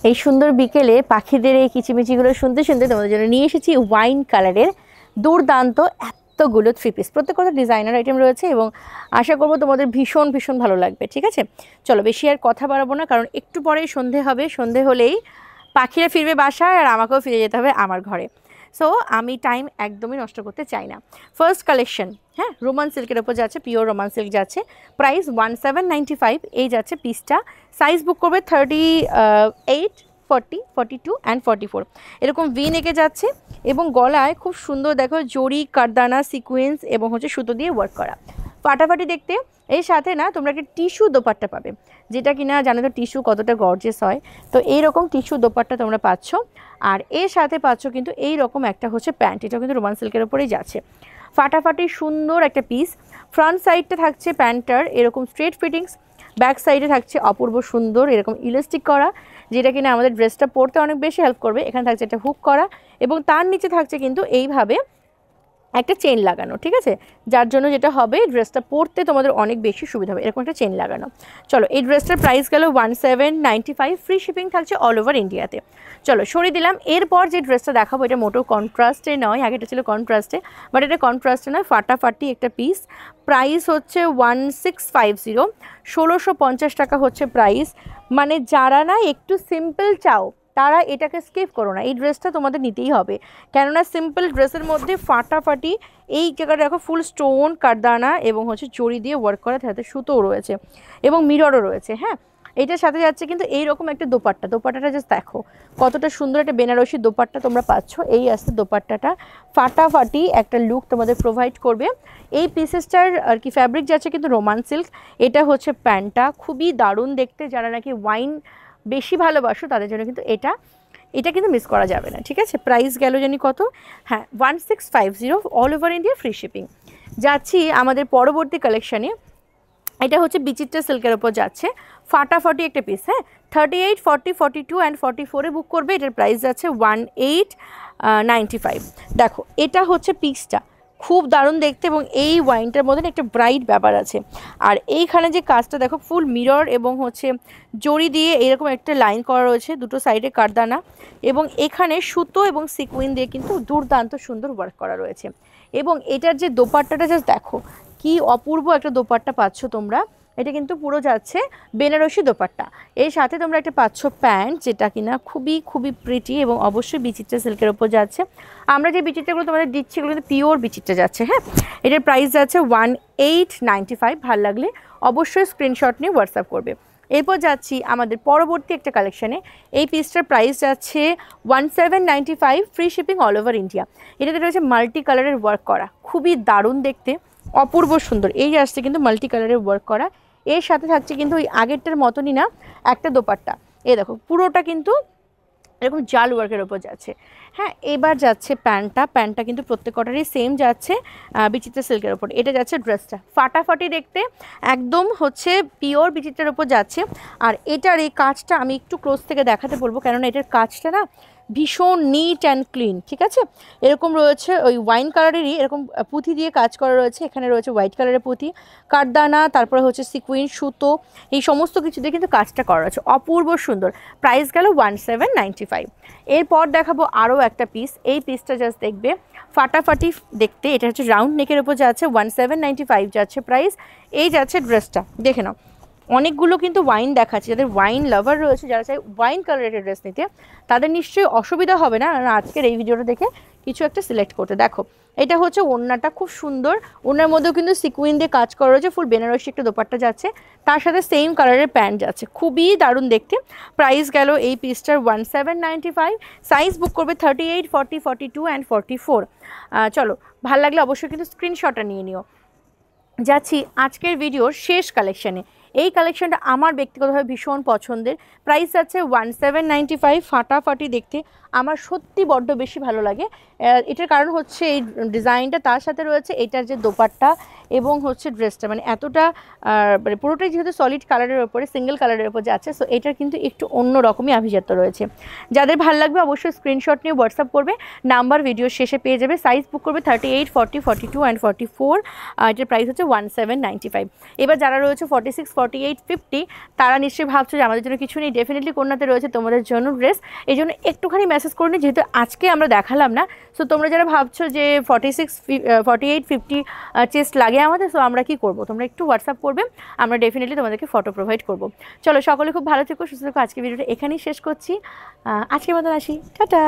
এই সুন্দর বিকেলে পাখিদের এই কিচিমিচিগুলো শুনতে শুনতে তোমাদের জন্য নিয়ে এসেছি ওয়াইন কালারের দুর্দান্ত এতগুলো থ্রি পিস। প্রত্যেকটা ডিজাইনার আইটেম রয়েছে এবং আশা করবো তোমাদের ভীষণ ভীষণ ভালো লাগবে। ঠিক আছে, চলো বেশি আর কথা বাড়াবো না, কারণ একটু পরেই সন্ধে হবে। সন্ধে হলেই পাখিরা ফিরবে বাসায় আর আমাকেও ফিরে যেতে হবে আমার ঘরে। সো আমি টাইম একদমই নষ্ট করতে চাই না। ফার্স্ট কালেকশন, হ্যাঁ, রোমান সিল্কের ওপর যাচ্ছে, পিওর রোমান সিল্ক যাচ্ছে, প্রাইস 1795। এই যাচ্ছে পিসটা। সাইজ বুক করবে 38, 40, 42 অ্যান্ড 44। এরকম ভি নেকে যাচ্ছে এবং গলায় খুব সুন্দর দেখো জরি, কারদানা, সিকোয়েন্স এবং হচ্ছে সুতো দিয়ে ওয়ার্ক করা, ফাটাফাটি দেখতে। এর সাথে না তোমরা একটা টিস্যু দোপাট্টা পাবে, যেটা কিনা জানো তো টিস্যু কতটা গর্জিয়াস হয়। তো এইরকম টিস্যু দোপাট্টা তোমরা পাচ্ছ। আর এর সাথে পাচ্ছ কিন্তু এই রকম একটা হচ্ছে প্যান্ট, এটা কিন্তু রোমান সিল্কের ওপরেই যাচ্ছে। ফাটাফাটি সুন্দর একটা পিস। ফ্রন্ট সাইডটা থাকছে প্যান্টটার এরকম স্ট্রেট ফিটিংস, ব্যাক সাইডে থাকছে অপূর্ব সুন্দর এরকম ইলাস্টিক করা, যেটা কিনা আমাদের ড্রেসটা পরতে অনেক বেশি হেল্প করবে। এখানে থাকছে একটা হুক করা এবং তার নিচে থাকছে কিন্তু এইভাবে একটা চেন লাগানো। ঠিক আছে, যার জন্য যেটা হবে ড্রেসটা পরতে তোমাদের অনেক বেশি সুবিধা হবে, এরকম একটা চেন লাগানো। চলো, এই ড্রেসটার প্রাইস গেল 1795, ফ্রি শিপিং থাকছে অল ওভার ইন্ডিয়াতে। চলো সরিয়ে দিলাম। এরপর যে ড্রেসটা দেখাবো এটা মোটো কন্ট্রাস্টে নয়, আগেটা ছিল কন্ট্রাস্টে, বাট এটা কন্ট্রাস্টে নয়, ফাটাফাটি একটা পিস। প্রাইস হচ্ছে 1650, 1650 টাকা হচ্ছে প্রাইস। মানে যারা না একটু সিম্পল চাও তারা এটাকে স্কিপ করো না, এই ড্রেসটা তোমাদের নিতেই হবে। কেননা সিম্পল ড্রেসের মধ্যে ফাটাফাটি এই জায়গাটা দেখো ফুল স্টোন, কারদানা এবং হচ্ছে জড়ি দিয়ে ওয়ার্ক করা, তাতে সুতোও রয়েছে এবং মিররও রয়েছে। হ্যাঁ, এইটার সাথে যাচ্ছে কিন্তু এইরকম একটা দোপাট্টা। দোপাট্টাটা জাস্ট দেখো কতটা সুন্দর একটা বেনারসি দোপাট্টা তোমরা পাচ্ছ। এই আসছে দোপাট্টাটা, ফাটাফাটি একটা লুক তোমাদের প্রোভাইড করবে। এই পিসেসটার আর কি ফ্যাব্রিক যাচ্ছে কিন্তু রোমান সিল্ক। এটা হচ্ছে প্যান্টটা, খুবই দারুণ দেখতে। যারা নাকি ওয়াইন বেশি ভালোবাসো তাদের জন্য কিন্তু এটা কিন্তু মিস করা যাবে না। ঠিক আছে, প্রাইস গেল জানি কত, হ্যাঁ 1650, all over India free shipping. যাচ্ছি আমাদের পরবর্তী কালেকশানে। এটা হচ্ছে বিচিত্রা সিল্কের ওপর যাচ্ছে, ফাটাফাটি একটা পিস। হ্যাঁ, 38, 40, 42 অ্যান্ড 44-এ বুক করবে। এটার প্রাইস যাচ্ছে 1895। দেখো এটা হচ্ছে পিসটা, খুব দারুণ দেখতে এবং এই ওয়াইনটার মধ্যে একটা ব্রাইট ব্যাপার আছে। আর এইখানে যে কাজটা দেখো ফুল মিরর এবং হচ্ছে জড়ি দিয়ে এরকম একটা লাইন করা রয়েছে, দুটো সাইডে কারদানা এবং এখানে সুতো এবং সিকুইন দিয়ে কিন্তু দুর্দান্ত সুন্দর ওয়ার্ক করা রয়েছে। এবং এটার যে দোপাট্টাটা জাস্ট দেখো কি অপূর্ব একটা দোপাট্টা পাচ্ছ তোমরা। এটা কিন্তু পুরো যাচ্ছে বেনারসি দোপাট্টা। এর সাথে তোমরা একটা পাচ্ছ প্যান্ট, যেটা কিনা খুবই খুবই প্রিটি এবং অবশ্যই বিচিত্রা সিল্কের ওপর যাচ্ছে। আমরা যে বিচিত্রাগুলো তোমাদের দিচ্ছি এগুলো কিন্তু পিওর বিচিত্রা যাচ্ছে। হ্যাঁ, এটার প্রাইস যাচ্ছে 1895। ভালো লাগলে অবশ্যই স্ক্রিনশট নিয়ে হোয়াটসঅ্যাপ করবে। এরপর যাচ্ছি আমাদের পরবর্তী একটা কালেকশানে। এই পিসটার প্রাইস যাচ্ছে 1795, free shipping all over India. এটাতে রয়েছে মাল্টি কালারের ওয়ার্ক করা, খুবই দারুণ দেখতে, অপূর্ব সুন্দর। এই আসছে কিন্তু মাল্টি কালারের ওয়ার্ক করা। এর সাথে থাকছে কিন্তু ওই আগেরটার মতনই না একটা দোপাট্টা। এই দেখো পুরোটা কিন্তু এরকম জাল ওয়ার্কের ওপর যাচ্ছে। হ্যাঁ, এবার যাচ্ছে প্যান্টটা কিন্তু প্রত্যেকটারই সেম যাচ্ছে বিচিত্রা সিল্কের ওপর। এটা যাচ্ছে ড্রেসটা, ফাটাফাটি দেখতে, একদম হচ্ছে পিওর বিচিত্রার ওপর যাচ্ছে। আর এটার এই কাজটা আমি একটু ক্লোজ থেকে দেখাতে বলবো, কেননা এটার কাজটা না ভীষণ নিট অ্যান্ড ক্লিন। ঠিক আছে, এরকম রয়েছে ওই ওয়াইন কালারেরই এরকম পুঁথি দিয়ে কাজ করা রয়েছে। এখানে রয়েছে হোয়াইট কালারের পুঁথি, কারদানা, তারপরে হচ্ছে সিকুইন, সুতো, এই সমস্ত কিছু দিয়ে কিন্তু কাজটা করা রয়েছে, অপূর্ব সুন্দর। প্রাইস গেল 1795। এরপর দেখাবো আরও একটা পিস। এই পিসটা জাস্ট দেখবে ফাটাফাটি দেখতে। এটা হচ্ছে রাউন্ড নেকের ওপর যাচ্ছে, 1795 যাচ্ছে প্রাইস। এই যাচ্ছে ড্রেসটা, দেখে নাও অনেকগুলো কিন্তু ওয়াইন দেখাচ্ছে। যাদের ওয়াইন লাভার রয়েছে, যারা চাই ওয়াইন কালারের ড্রেস নিতে, তাদের নিশ্চয়ই অসুবিধা হবে না আজকের এই ভিডিওটা দেখে কিছু একটা সিলেক্ট করতে। দেখো এটা হচ্ছে ওড়নাটা, খুব সুন্দর। ওড়নার মধ্যেও কিন্তু সিকুইন দিয়ে কাজ করা রয়েছে, ফুল বেনারসি একটা দোপাট্টা যাচ্ছে, তার সাথে সেম কালারের প্যান্ট যাচ্ছে, খুবই দারুণ দেখতে। প্রাইস গেল এই পিসটার 1795। সাইজ বুক করবে 38, 40, 42 অ্যান্ড 44। চলো, ভালো লাগলে অবশ্যই কিন্তু স্ক্রিনশটটা নিয়ে নিও। যাচ্ছি আজকের ভিডিওর শেষ কালেকশানে। এই কালেকশনটা আমার ব্যক্তিগতভাবে ভীষণ পছন্দের। প্রাইস আছে 1795, ফাটাফাটি দেখতে, আমার সত্যি বড্ড বেশি ভালো লাগে। এটার কারণ হচ্ছে এই ডিজাইনটা, তার সাথে রয়েছে এটার যে দোপাট্টা এবং হচ্ছে ড্রেসটা, মানে এতটা মানে পুরোটাই যেহেতু সলিড কালারের ওপরে, সিঙ্গেল কালারের ওপর যাচ্ছে, সো এটার কিন্তু একটু অন্য রকমই আভিজাত্য রয়েছে। যাদের ভালো লাগবে অবশ্যই স্ক্রিনশট নিয়ে হোয়াটসঅ্যাপ করবে, নাম্বার ভিডিওর শেষে পেয়ে যাবে। সাইজ বুক করবে 38, 40, 42 অ্যান্ড 44। এটার প্রাইস হচ্ছে 1795। এবার যারা রয়েছে 46, 4850, তারা নিশ্চয়ই ভাবছো যে আমাদের জন্য কিছু নেই। ডেফিনেটলি কন্যাতে রয়েছে তোমাদের জন্য ড্রেস। এই জন্য একটুখানি মেসেজ করে নিই, যেহেতু আজকে আমরা দেখালাম না। সো তোমরা যারা ভাবছো যে 4850 চেস্ট লাগে আমাদের, সো আমরা কি করব, তোমরা একটু হোয়াটসঅ্যাপ করবে, আমরা ডেফিনেটলি তোমাদেরকে ফটো প্রোভাইড করব। চলো সকলে খুব ভালো থেকো, সুস্থ থেকো। আজকে ভিডিওটা এখানেই শেষ করছি। আজকের মতন আসি, টাটা।